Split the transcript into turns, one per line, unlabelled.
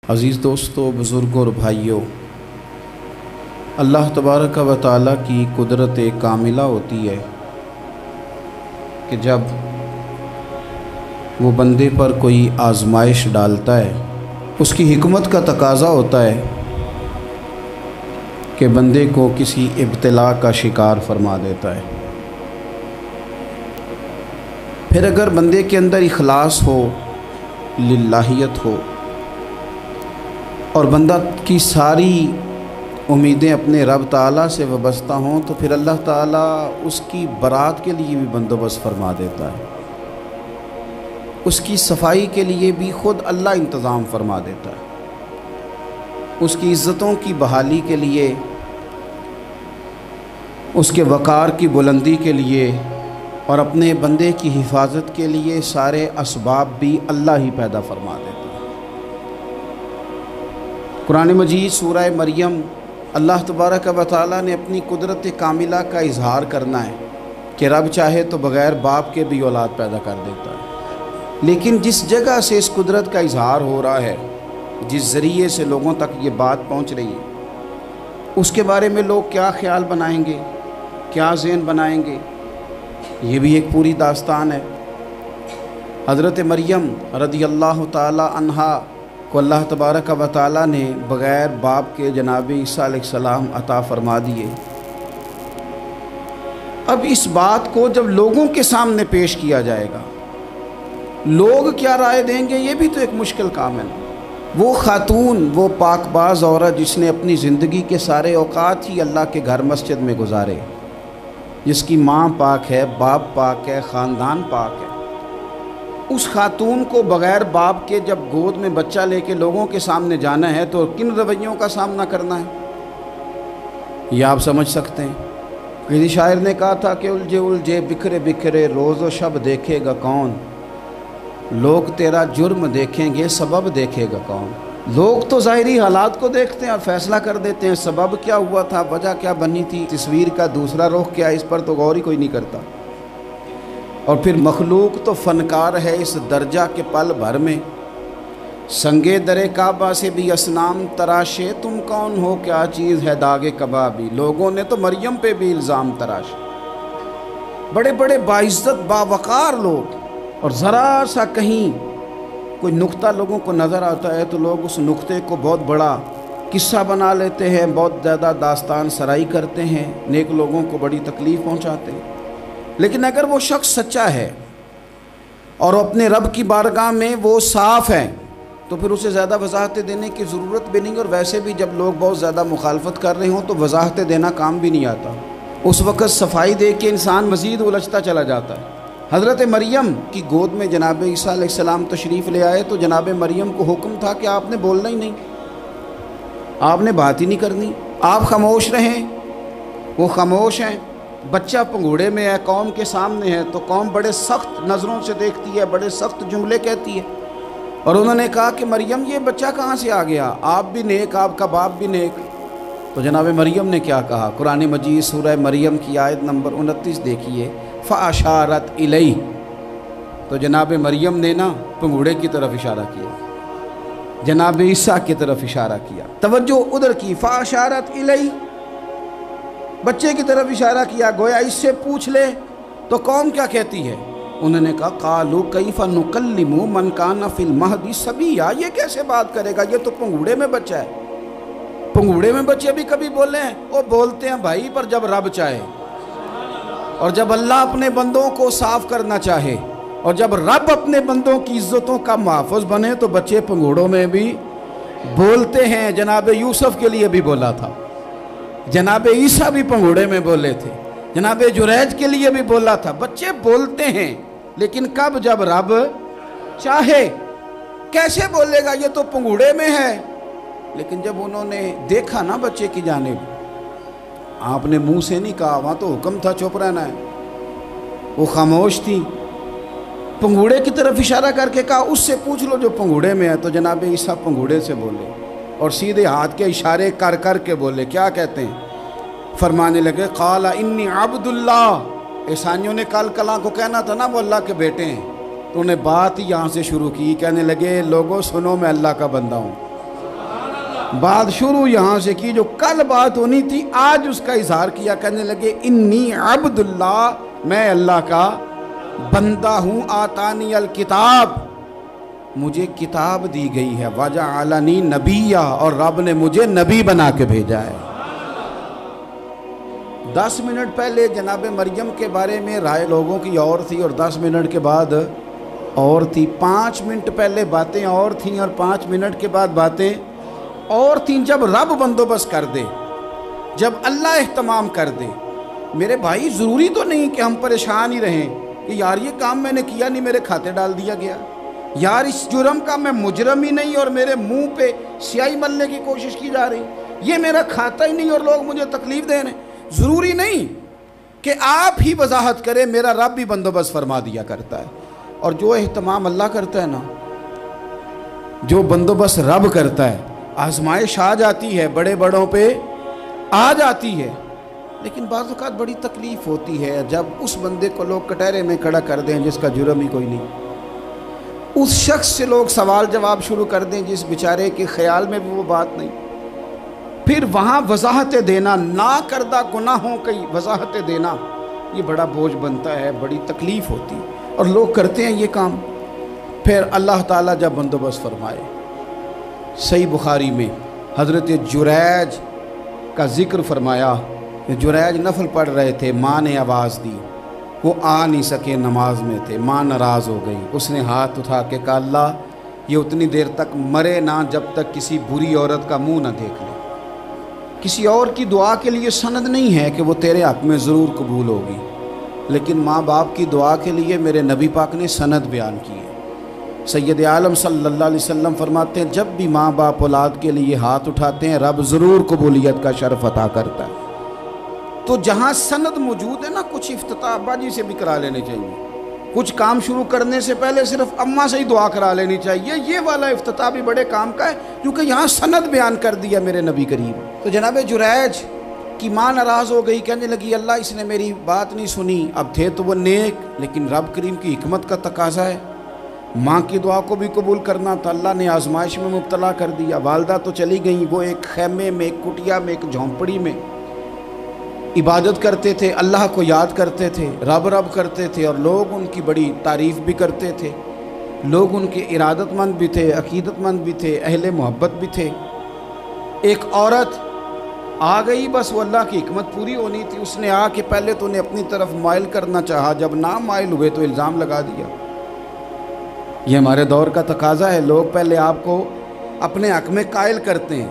عزیز دوستو، بزرگوں اور بھائیوں، اللہ تبارک و تعالیٰ کی قدرت کاملہ ہوتی ہے کہ جب وہ بندے پر کوئی آزمائش ڈالتا ہے، اس کی حکمت کا تقاضا ہوتا ہے کہ بندے کو کسی ابتلا کا شکار فرما دیتا ہے۔ پھر اگر بندے کے اندر اخلاص ہو، للہیت ہو اور بندہ کی ساری امیدیں اپنے رب تعالیٰ سے وابستہ ہوں، تو پھر اللہ تعالیٰ اس کی برات کے لیے بھی بندوبست فرما دیتا ہے، اس کی صفائی کے لیے بھی خود اللہ انتظام فرما دیتا ہے، اس کی عزتوں کی بحالی کے لیے، اس کے وقار کی بلندی کے لیے اور اپنے بندے کی حفاظت کے لیے سارے اسباب بھی اللہ ہی پیدا فرما دیتا ہے۔ قرآن مجید سورہ مریم اللہ تبارک و تعالیٰ نے اپنی قدرت کاملہ کا اظہار کرنا ہے کہ رب چاہے تو بغیر باپ کے بھی اولاد پیدا کر دیتا ہے، لیکن جس جگہ سے اس قدرت کا اظہار ہو رہا ہے، جس ذریعے سے لوگوں تک یہ بات پہنچ رہی ہے، اس کے بارے میں لوگ کیا خیال بنائیں گے، کیا ذہن بنائیں گے، یہ بھی ایک پوری داستان ہے۔ حضرت مریم رضی اللہ تعالی عنہا کو اللہ تبارک و تعالیٰ نے بغیر باپ کے جناب عیسیٰ علیہ السلام عطا فرما دیے۔ اب اس بات کو جب لوگوں کے سامنے پیش کیا جائے گا، لوگ کیا رائے دیں گے، یہ بھی تو ایک مشکل کام ہے۔ وہ خاتون، وہ پاک باز عورت جس نے اپنی زندگی کے سارے اوقات ہی اللہ کے گھر مسجد میں گزارے، جس کی ماں پاک ہے، باپ پاک ہے، خاندان پاک ہے، اس خاتون کو بغیر باپ کے جب گود میں بچہ لے کے لوگوں کے سامنے جانا ہے تو کن رویوں کا سامنا کرنا ہے، یہ آپ سمجھ سکتے ہیں۔ کسی شاعر نے کہا تھا کہ الجھے الجھے بکھرے بکھرے روز و شب دیکھے گا کون، لوگ تیرا جرم دیکھیں گے سبب دیکھے گا کون۔ لوگ تو ظاہری حالات کو دیکھتے ہیں اور فیصلہ کر دیتے ہیں، سبب کیا ہوا تھا، وجہ کیا بنی تھی، تصویر کا دوسرا رخ کیا، اس پر تو غور ہی کوئی نہیں کرتا۔ اور پھر مخلوق تو فنکار ہے اس درجہ کے پل بھر میں، سنگے در کعبہ سے بھی اصنام تراشے، تم کون ہو کیا چیز ہے داغ کبابی۔ لوگوں نے تو مریم پہ بھی الزام تراشے، بڑے بڑے باعزت باوقار لوگ، اور ذرا سا کہیں کوئی نقطہ لوگوں کو نظر آتا ہے تو لوگ اس نقطے کو بہت بڑا قصہ بنا لیتے ہیں، بہت زیادہ داستان سرائی کرتے ہیں، نیک لوگوں کو بڑی تکلیف پہنچاتے ہیں۔ لیکن اگر وہ شخص سچا ہے اور اپنے رب کی بارگاہ میں وہ صاف ہے تو پھر اسے زیادہ وضاحتیں دینے کی ضرورت بھی نہیں، اور ویسے بھی جب لوگ بہت زیادہ مخالفت کر رہے ہوں تو وضاحتیں دینا کام بھی نہیں آتا، اس وقت صفائی دے کے انسان مزید الجھتا چلا جاتا ہے۔ حضرت مریم کی گود میں جناب عیسیٰ علیہ السلام تشریف لے آئے تو جناب مریم کو حکم تھا کہ آپ نے بولنا ہی نہیں، آپ نے بات ہی نہیں کرنی، آپ خاموش رہیں۔ وہ خاموش ہیں، بچہ پنگوڑے میں ہے، قوم کے سامنے ہے، تو قوم بڑے سخت نظروں سے دیکھتی ہے، بڑے سخت جملے کہتی ہے، اور انہوں نے کہا کہ مریم یہ بچہ کہاں سے آ گیا، آپ بھی نیک، آپ کا باپ بھی نیک۔ تو جناب مریم نے کیا کہا، قرآن مجید سورہ مریم کی آیت نمبر 29 دیکھیے، فَأَشَارَتْ إِلَيْهِ، تو جناب مریم نے نا پنگوڑے کی طرف اشارہ کیا، جناب عیسیٰ کی طرف اشارہ کیا، توجہ ادھر کی، فَأَشَارَتْ إِلَيْهِ، بچے کی طرف اشارہ کیا، گویا اس سے پوچھ لے تو قوم کیا کہتی ہے۔ انہوں نے کہا قَالُوا كَيْفَ نُكَلِّمُ مَنْ كَانَ فِي الْمَهْدِ صَبِيًّا، یہ کیسے بات کرے گا، یہ تو پنگوڑے میں بچہ ہے۔ پنگوڑے میں بچے بھی کبھی بولے ہیں، وہ بولتے ہیں بھائی، پر جب رب چاہے، اور جب اللہ اپنے بندوں کو صاف کرنا چاہے، اور جب رب اپنے بندوں کی عزتوں کا محافظ بنے تو بچے پنگوڑوں میں بھی بولتے ہیں۔ جناب یوسف کے لیے بھی بولا تھا، جناب عیسیٰ بھی پنگوڑے میں بولے تھے، جناب جریج کے لیے بھی بولا تھا، بچے بولتے ہیں، لیکن کب، جب رب چاہے۔ کیسے بولے گا، یہ تو پنگوڑے میں ہے۔ لیکن جب انہوں نے دیکھا نا بچے کی جانب، آپ نے منہ سے نہیں کہا، وہاں تو حکم تھا چپ رہنا ہے، وہ خاموش تھی، پنگوڑے کی طرف اشارہ کر کے کہا اس سے پوچھ لو جو پنگوڑے میں ہے۔ تو جناب عیسیٰ پنگوڑے سے بولے اور سیدھے ہاتھ کے اشارے کر کر کے بولے، کیا کہتے ہیں، فرمانے لگے قال انی عبد اللہ۔ عیسائیوں نے کل کلاں کو کہنا تھا نا وہ اللہ کے بیٹے ہیں، تو انہیں بات ہی یہاں سے شروع کی، کہنے لگے لوگوں سنو میں اللہ کا بندہ ہوں، بات شروع یہاں سے کی، جو کل بات ہونی تھی آج اس کا اظہار کیا، کہنے لگے انی عبد اللہ، میں اللہ کا بندہ ہوں، آتانی الکتاب، مجھے کتاب دی گئی ہے، وجعلنی نبیّا، اور رب نے مجھے نبی بنا کے بھیجا ہے۔ 10 منٹ پہلے جناب مریم کے بارے میں رائے لوگوں کی اور تھی، اور 10 منٹ کے بعد اور تھی۔ 5 منٹ پہلے باتیں اور تھیں، اور 5 منٹ کے بعد باتیں اور تھیں۔ جب رب بندوبست کر دے، جب اللہ اہتمام کر دے، میرے بھائی ضروری تو نہیں کہ ہم پریشان ہی رہیں کہ یار یہ کام میں نے کیا نہیں، میرے کھاتے ڈال دیا گیا، یار اس جرم کا میں مجرم ہی نہیں اور میرے منہ پہ سیاہی ملنے کی کوشش کی جا رہی، یہ میرا کھاتا ہی نہیں اور لوگ مجھے تکلیف دے رہے ہیں۔ ضروری نہیں کہ آپ ہی وضاحت کریں، میرا رب بھی بندوبست فرما دیا کرتا ہے۔ اور جو اہتمام اللہ کرتا ہے نا، جو بندوبست رب کرتا ہے، آزمائش آ جاتی ہے، بڑے بڑوں پہ آ جاتی ہے، لیکن بعض اوقات بڑی تکلیف ہوتی ہے جب اس بندے کو لوگ کٹہرے میں کھڑا کر دیں جس کا جرم ہی کوئی نہیں، اس شخص سے لوگ سوال جواب شروع کر دیں جس بیچارے کے خیال میں بھی وہ بات نہیں، پھر وہاں وضاحت دینا، نہ کردہ گناہوں کی وضاحت دینا، یہ بڑا بوجھ بنتا ہے، بڑی تکلیف ہوتی ہے، اور لوگ کرتے ہیں یہ کام۔ پھر اللہ تعالیٰ جب بندوبست فرمائے، صحیح بخاری میں حضرت جریج کا ذکر فرمایا، جریج نفل پڑھ رہے تھے، ماں نے آواز دی، وہ آ نہیں سکے، نماز میں تھے، ماں ناراض ہو گئی، اس نے ہاتھ اٹھا کے کہا اللہ یہ اتنی دیر تک مرے نہ جب تک کسی بری عورت کا منہ نہ دیکھ لے۔ کسی اور کی دعا کے لیے سند نہیں ہے کہ وہ تیرے حق میں ضرور قبول ہوگی، لیکن ماں باپ کی دعا کے لیے میرے نبی پاک نے سند بیان کی ہے۔ سید عالم صلی اللہ علیہ وسلم فرماتے ہیں جب بھی ماں باپ اولاد کے لیے ہاتھ اٹھاتے ہیں رب ضرور قبولیت کا شرف عطا کرتا ہے۔ تو جہاں سند موجود ہے نا، کچھ افتتاح ابا جی سے بھی کرا لینے چاہیے، کچھ کام شروع کرنے سے پہلے صرف اماں سے ہی دعا کرا لینی چاہیے، یہ والا افتتاح بھی بڑے کام کا ہے کیونکہ یہاں سند بیان کر دیا میرے نبی کریم۔ تو جناب جریج کی ماں ناراض ہو گئی، کہنے لگی اللہ اس نے میری بات نہیں سنی، اب تھے تو وہ نیک، لیکن رب کریم کی حکمت کا تقاضا ہے، ماں کی دعا کو بھی قبول کرنا تھا، اللہ نے آزمائش میں مبتلا کر دیا۔ والدہ تو چلی گئیں، وہ ایک خیمے میں، ایک کٹیا میں، ایک جھونپڑی میں عبادت کرتے تھے، اللہ کو یاد کرتے تھے، رب رب کرتے تھے، اور لوگ ان کی بڑی تعریف بھی کرتے تھے، لوگ ان کے ارادت مند بھی تھے، عقیدت مند بھی تھے، اہل محبت بھی تھے۔ ایک عورت آ گئی، بس وہ اللہ کی حکمت پوری ہونی تھی، اس نے آ کے پہلے تو انہیں اپنی طرف مائل کرنا چاہا، جب نہ مائل ہوئے تو الزام لگا دیا۔ یہ ہمارے دور کا تقاضا ہے، لوگ پہلے آپ کو اپنے حق میں قائل کرتے ہیں،